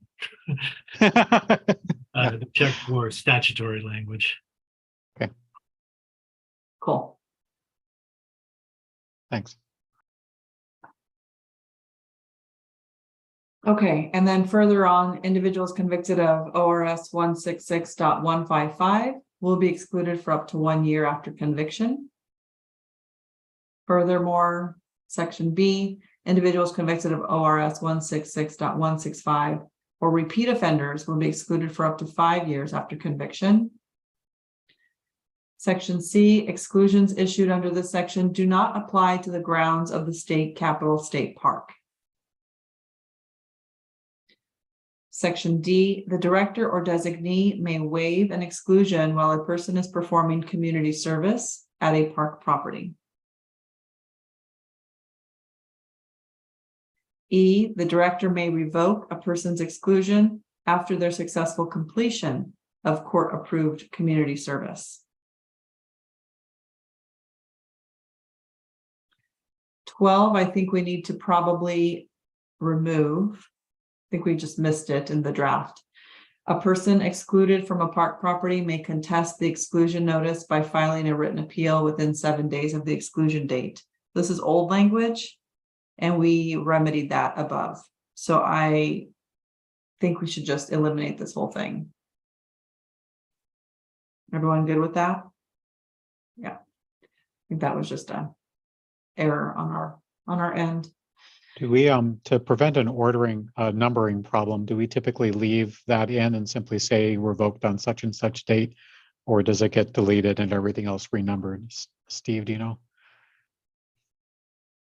To check for statutory language. cool. Thanks. Okay, and then further on, individuals convicted of ORS 166.155 will be excluded for up to 1 year after conviction. Furthermore, section B, individuals convicted of ORS 166.165 or repeat offenders will be excluded for up to 5 years after conviction. Section C, exclusions issued under this section do not apply to the grounds of the state capital state park. Section D, the director or designee may waive an exclusion while a person is performing community service at a park property. E, the director may revoke a person's exclusion after their successful completion of court-approved community service. 12, I think we need to probably remove. I think we just missed it in the draft. A person excluded from a park property may contest the exclusion notice by filing a written appeal within 7 days of the exclusion date. This is old language, and we remedied that above. So I think we should just eliminate this whole thing. Everyone good with that? Yeah. I think that was just a error on our end. Do we, to prevent an numbering problem, do we typically leave that in and simply say revoked on such and such date? Or does it get deleted and everything else renumbered? Steve, do you know?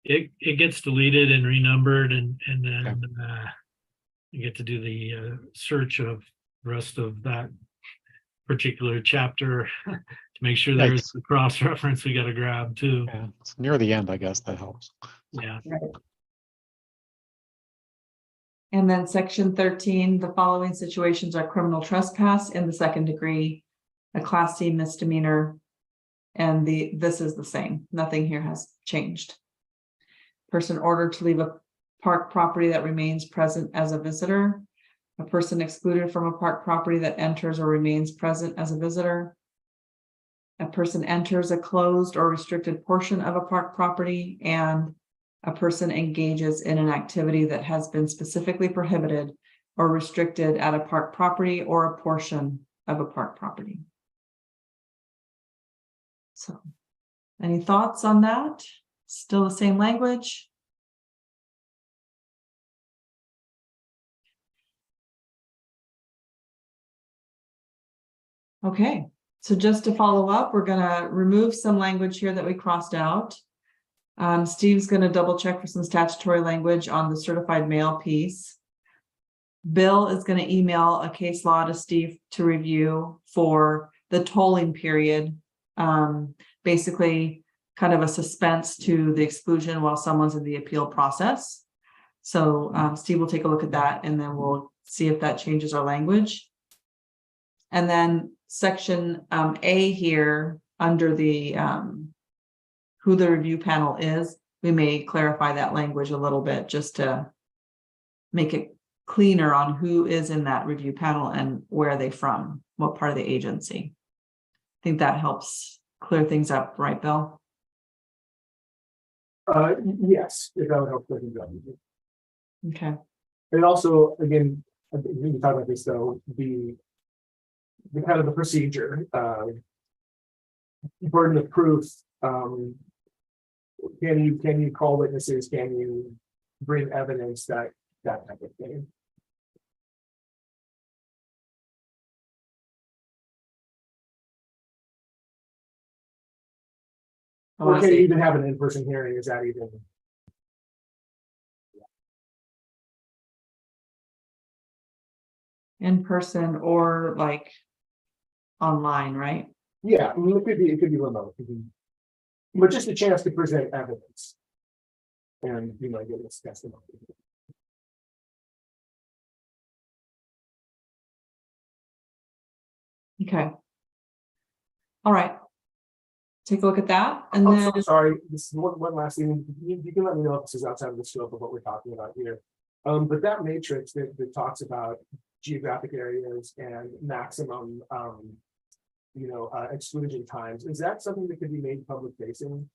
It gets deleted and renumbered, and then you get to do the search of the rest of that particular chapter to make sure there's the cross reference we got to grab too. Yeah, it's near the end, I guess that helps. Yeah. Right. And then section 13, the following situations are criminal trespass in the second degree, a class C misdemeanor, and this is the same. Nothing here has changed. Person ordered to leave a park property that remains present as a visitor. A person excluded from a park property that enters or remains present as a visitor. A person enters a closed or restricted portion of a park property, and a person engages in an activity that has been specifically prohibited or restricted at a park property or a portion of a park property. So, any thoughts on that? Still the same language? Okay, So just to follow up, we're gonna remove some language here that we crossed out. Steve's gonna double check for some statutory language on the certified mail piece. Bill is gonna email a case law to Steve to review for the tolling period. Basically kind of a suspense to the exclusion while someone's in the appeal process. So Steve will take a look at that and then we'll see if that changes our language. And then section A here under the who the review panel is, we may clarify that language a little bit just to make it cleaner on who is in that review panel and where are they from, what part of the agency. I think that helps clear things up, right, Bill? Yes, if that would help. Okay. And also, again, I think we can talk about this though, the kind of the procedure, burden of proof. Can you call witnesses? Can you bring evidence, that type of thing? Or can you even have an in-person hearing? Is that even? In person or like online, right? Yeah, I mean, it could be remote, but just a chance to present evidence. And you might get this testimony. Okay. All right. Take a look at that. And Oh, then sorry, this is one last thing. You can let me know if this is outside of the scope of what we're talking about here. But that matrix that talks about geographic areas and maximum exclusion times, is that something that could be made public facing?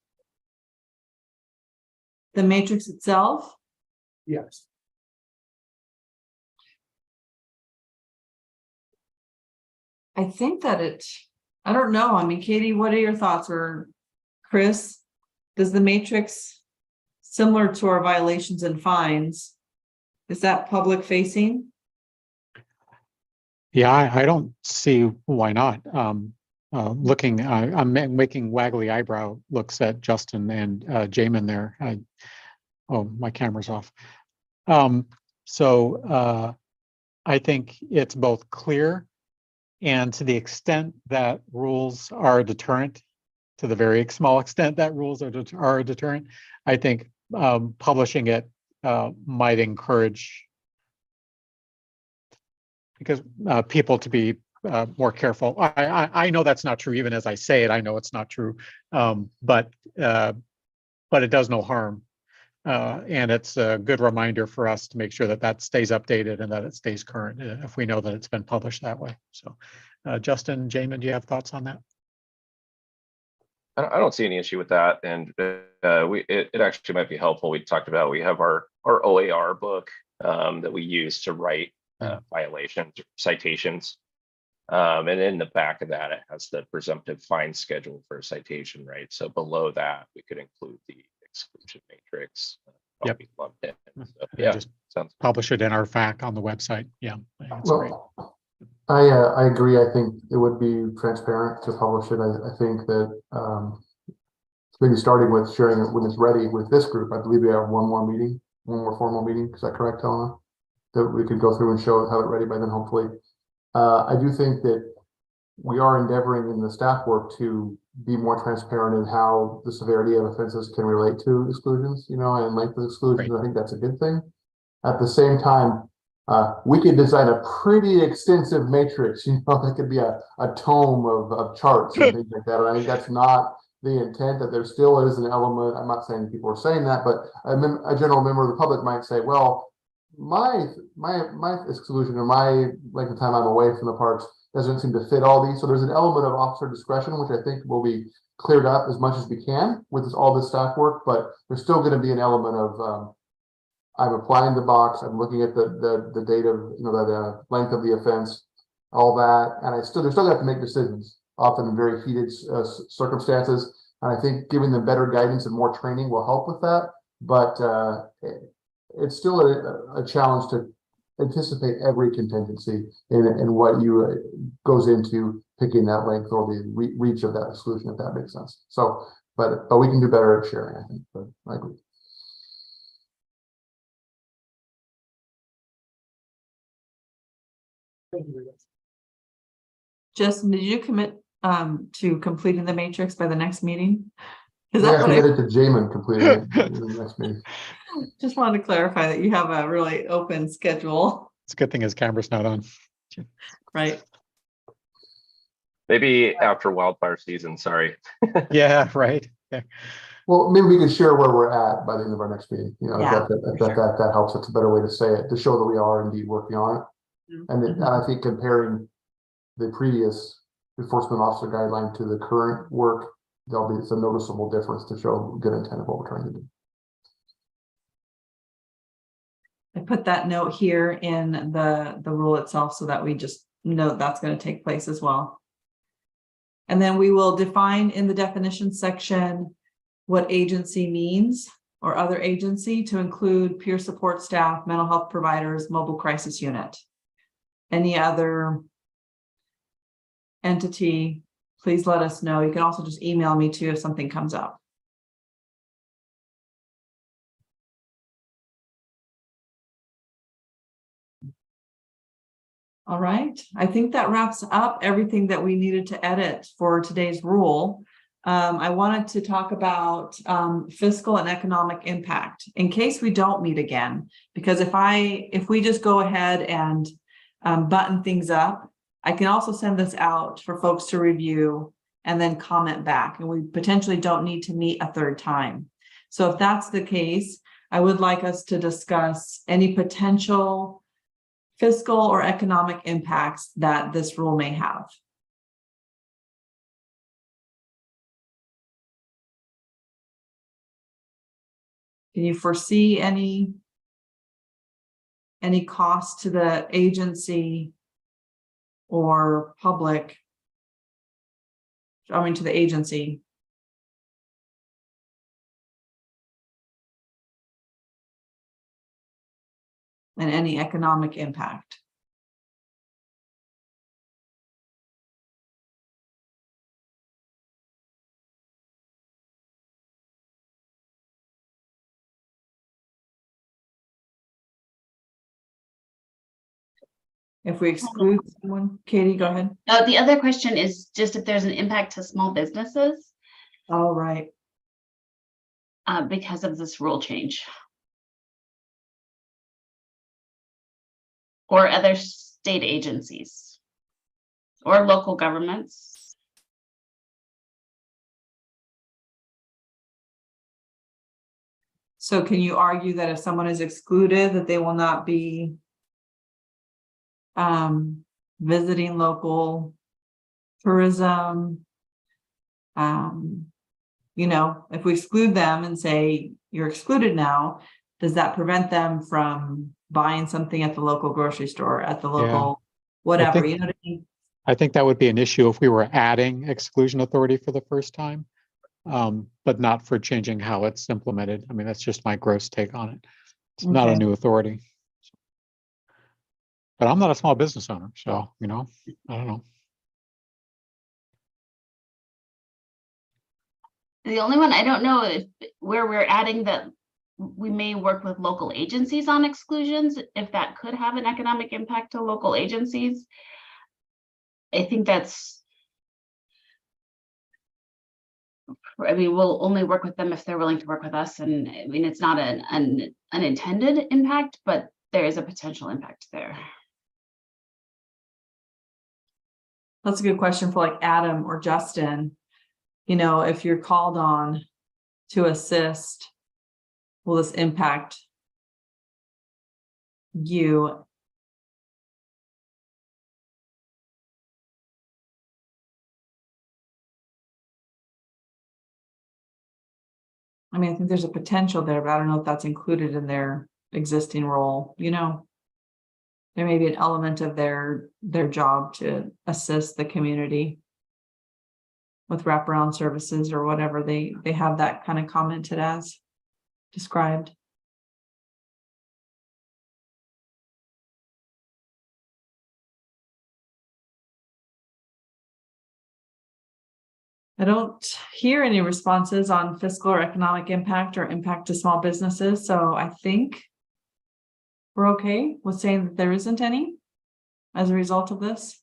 the matrix itself, Yes. I think that I don't know. I mean, Katie, what are your thoughts, or Chris? Does the matrix, similar to our violations and fines, is that public facing? Yeah, I don't see why not. I'm making waggly eyebrow looks at Justin and Jamin there. Oh, my camera's off. So I think it's both clear, and to the extent that rules are a deterrent, to the very small extent that rules are a deterrent, I think publishing it might encourage people to be more careful. I know that's not true. Even as I say it, I know it's not true. But it does no harm. And it's a good reminder for us to make sure that that stays updated and that it stays current if we know that it's been published that way. So Justin, Jamin, do you have thoughts on that? I don't see any issue with that, and it actually might be helpful. We talked about, we have our OAR book that we use to write violations, citations, and in the back of that it has the presumptive fine schedule for a citation, right? So below that we could include the exclusion matrix. Yep. Lumped in. So, And yeah, just sounds publish it in our FAQ on the website. Yeah, that's great. I agree. I think it would be transparent to publish it. I think that maybe starting with sharing it when it's ready with this group. I believe we have one more formal meeting. Is that correct, Helena? That we could go through and have it ready by then, hopefully. I do think that we are endeavoring in the staff work to be more transparent in how the severity of offenses can relate to exclusions, and length of exclusions. Right. I think that's a good thing. At the same time, we could design a pretty extensive matrix, that could be a tome of charts and things like that. And I think that's not the intent. That there still is an element. I'm not saying people are saying that, but a general member of the public might say, well, my exclusion or my length of time I'm away from the parks doesn't seem to fit all these. So there's an element of officer discretion, which I think will be cleared up as much as we can with all this staff work, but there's still going to be an element of I'm applying the box, I'm looking at the date of, the length of the offense, all that, and they're still going to have to make decisions, often in very heated circumstances. And I think giving them better guidance and more training will help with that. But it's still a challenge to anticipate every contingency in what you goes into picking that length or the reach of that exclusion, if that makes sense. So, but we can do better at sharing, I think, but I agree. Thank you very much. Justin, did you commit to completing the matrix by the next meeting? Is Yeah, that I what I committed to Jamin completing it in the next meeting. just wanted to clarify that you have a really open schedule, It's a good thing his camera's not on. right? Maybe after wildfire season, sorry. Yeah, right. Yeah. Well, maybe we can share where we're at by the end of our next meeting. You know, Yeah, that helps. It's a better way to say it, to show that we are indeed working on it. And then I think comparing the previous enforcement officer guideline to the current work, there'll be some noticeable difference to show good intent of what we're trying to do. I put that note here in the rule itself so that we just note that's going to take place as well. And then we will define in the definition section what agency means or other agency to include peer support staff, mental health providers, mobile crisis unit. Any other entity, please let us know. You can also just email me too if something comes up. All right, I think that wraps up everything that we needed to edit for today's rule. I wanted to talk about fiscal and economic impact in case we don't meet again, because if we just go ahead and button things up, I can also send this out for folks to review and then comment back, and we potentially don't need to meet a third time. So if that's the case, I would like us to discuss any potential fiscal or economic impacts that this rule may have. Can you foresee any cost to the agency or public? I mean, to the agency. And any economic impact. If we exclude someone, Katie, go ahead. The other question is just if there's an impact to small businesses All right. because of this rule change. Or other state agencies or local governments. So can you argue that if someone is excluded, that they will not be visiting local tourism? You know, if we exclude them and say you're excluded now, does that prevent them from buying something at the local grocery store, at the local whatever? You know what I mean? I think that would be an issue if we were adding exclusion authority for the first time, but not for changing how it's implemented. I mean, that's just my gross take on it. It's not a Okay. new authority. But I'm not a small business owner, so, you know, I don't know. The only one I don't know if where we're adding that we may work with local agencies on exclusions, if that could have an economic impact to local agencies. I think that's, I mean, we'll only work with them if they're willing to work with us. And I mean, it's not an unintended impact, but there is a potential impact there. That's a good question for like Adam or Justin. You know, if you're called on to assist, will this impact you? I mean, I think there's a potential there, but I don't know if that's included in their existing role. You know, there may be an element of their job to assist the community with wraparound services or whatever they have that kind of commented as described. I don't hear any responses on fiscal or economic impact or impact to small businesses, so I think we're okay with saying that there isn't any as a result of this.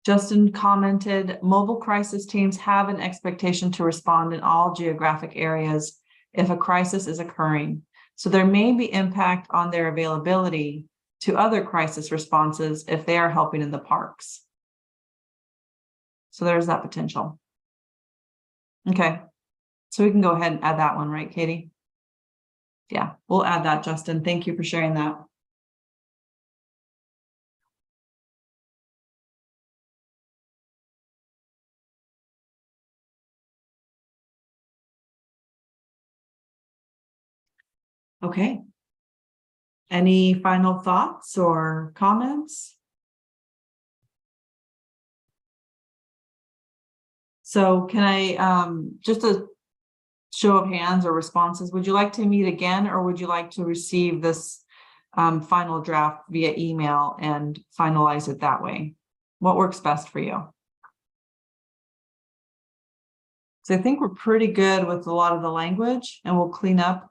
Justin commented, mobile crisis teams have an expectation to respond in all geographic areas if a crisis is occurring. So there may be impact on their availability to other crisis responses if they are helping in the parks. So there's that potential. Okay, so we can go ahead and add that one, right, Katie? Yeah, we'll add that, Justin. Thank you for sharing that. Okay. Any final thoughts or comments? So can I, just a show of hands or responses, would you like to meet again, or would you like to receive this final draft via email and finalize it that way? What works best for you? So I think we're pretty good with a lot of the language, and we'll clean up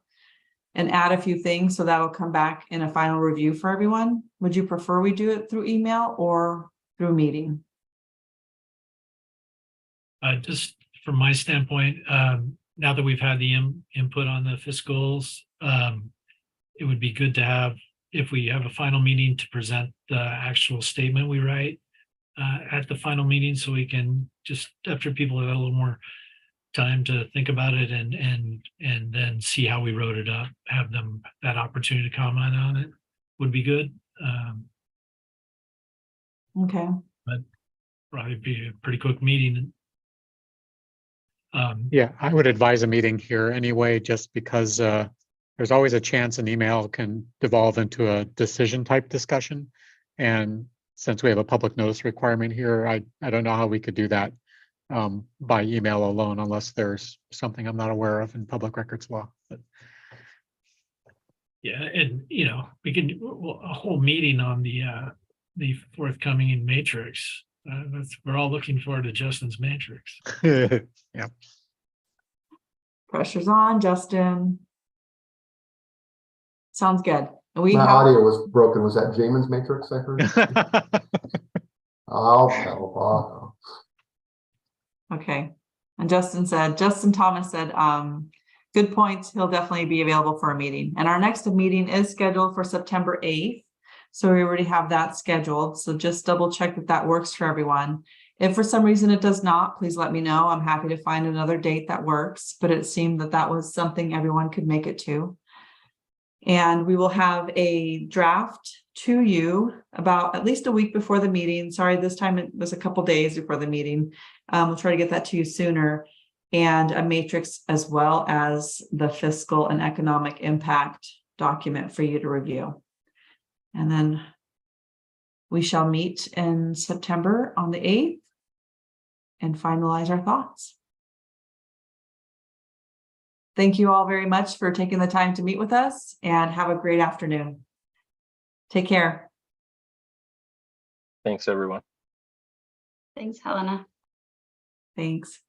and add a few things, so that'll come back in a final review for everyone. Would you prefer we do it through email or through meeting? Just from my standpoint, now that we've had the input on the fiscals, it would be good to have, if we have a final meeting, to present the actual statement we write at the final meeting, so we can just, after people have had a little more time to think about it and then see how we wrote it up, have them that opportunity to comment on it would be good. Okay. But probably be a pretty quick meeting. Yeah, I would advise a meeting here anyway, just because there's always a chance an email can devolve into a decision type discussion. And since we have a public notice requirement here, I don't know how we could do that by email alone, unless there's something I'm not aware of in public records law. But Yeah, and we can a whole meeting on the forthcoming in matrix. We're all looking forward to Justin's matrix. yeah. Pressure's on, Justin. Sounds good. And we My have audio was broken. Was that Jamin's matrix I heard? I'll help. okay. And Justin Thomas said, good points. He'll definitely be available for a meeting. And our next meeting is scheduled for September 8th. So we already have that scheduled. So just double check that that works for everyone. If for some reason it does not, please let me know. I'm happy to find another date that works, but it seemed that that was something everyone could make it to. And we will have a draft to you about at least a week before the meeting. Sorry, this time it was a couple days before the meeting. We'll try to get that to you sooner. And a matrix, as well as the fiscal and economic impact document for you to review. And then we shall meet in September on the 8th and finalize our thoughts. Thank you all very much for taking the time to meet with us, and have a great afternoon. Take care. Thanks, everyone. Thanks, Helena. Thanks.